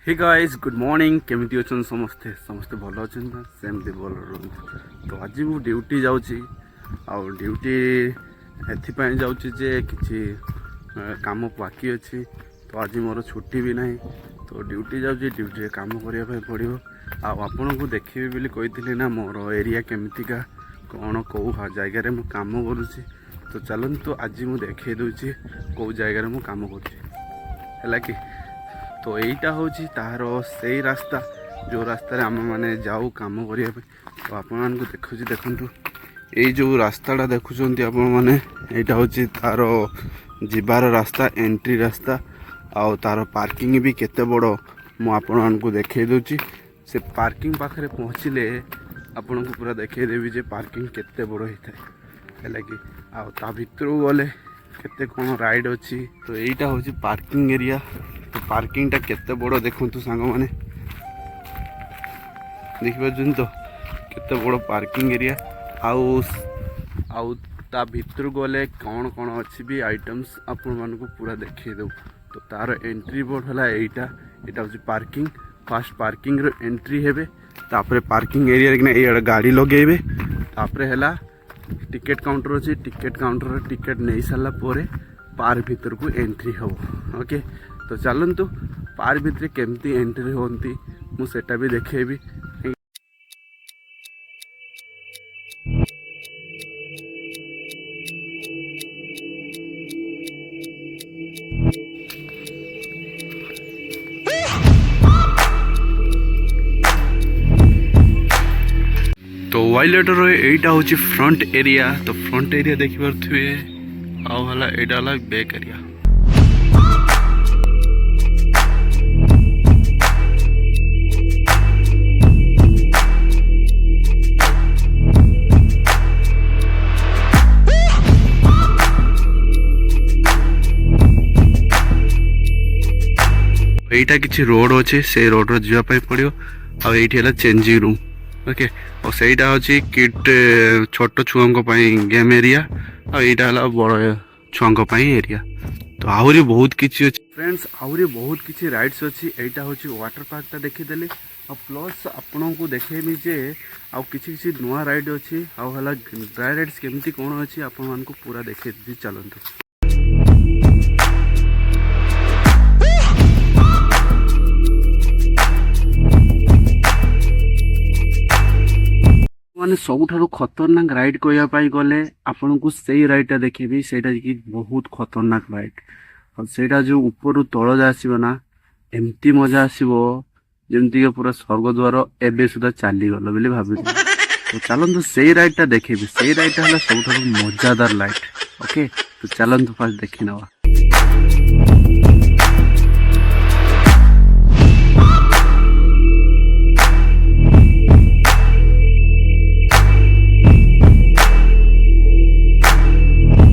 Hey guys good morning केमिति अछन समस्ते समस्ते भल अछन ना सेमती भल रहन। तो आज मु ड्यूटी जाउची आ ड्यूटी एथि पय जाउची जे किछि काम बाकी अछि। तो आज मोर छुट्टी भी नहीं तो ड्यूटी जाउची ड्यूटी काम करिया पय पड़िबो। आ आपन को देखिबे बोली कहितले ना मोर एरिया केमितिका कोन को जगह रे मु काम करूची। तो चलंतु आज मु देखै दोची को जगह रे मु काम करूची हैला कि। तो यहीटा हूँ तार से रास्ता जो रास्तार आम मैंने जाऊ कम करने। तो आपण को देखु यही जो रास्ताटा देखुं आपण मैंने हूँ तार जीवार रास्ता एंट्री रास्ता आउ तार पार्किंग भी केते बड़ मुझे देखे दूची। से पार्किंग पाखे पहुँचले आपण को पूरा देखे देवी जे पार्किंग केते बड़ होता है कि आ भर गले केते कौन राइड अच्छी। तो यहीटा हूँ पार्किंग एरिया। तो पार्किंग टा केते बड़ देखु सांग मैंने देखिए तो केते बड़ पार्किंग एरिया आउ ता भीतर गले कौन कौन अच्छी भी आइटम्स आपण मान को पूरा देखिए दो। तो तार एंट्री बोर्ड है यहीटा यहाँ हूँ पार्किंग। फास्ट पार्किंग रो एंट्री हेबे तापरे पार्किंग एरिया कि गाड़ी लगेबे तापरे है टिकेट काउंटर अच्छी। टिकेट काउंटर टिकेट नहीं सारा पर पार्क भीतर को एंट्री हो। ओके तो चलतु पार्क भितर केमती एंट्री होती मुझे भी देखेबी। तो वाइलेटर यहीटा हूँ फ्रंट एरिया। तो फ्रंट एरिया देखिपे आला यहाँ बैक एरिया। यहीटा किसी रोड अच्छे से रोड जावाई पड़ो आईटी चेंजिंग रूम। ओके और सहीटा हूँ किट छोट छुआ गेम एरिया आईटा बड़ छुआ एरिया। तो आहरी बहुत किसी अच्छे फ्रेंड्स आहरी बहुत किसी राइड्स अच्छी। यहाँ हूँ वाटर पार्कटा देखीदेली आ प्लस आपण को देखेबी जे आउ किसी नुआ राइड अच्छी आला ड्राई राइड्स केमती कौन अच्छी आपण मान को पूरा देखे चलतु। माने सबुठारु खतरनाक राइड कहवाई गले आपन को सही राइडटा देखेबी सेटा कि बहुत खतरनाक राइड। और सेटा जो ऊपर तल जाए ना एमती मजा आसो जमती पूरा स्वर्गद्वार एबे सुधा चलीगल बोली भाभी। तो चलतु सही राइडटा देखेबी। सही राइडटा है सबुठारु मजादार राइड। ओके तो चलतु फास्ट देखी नवा।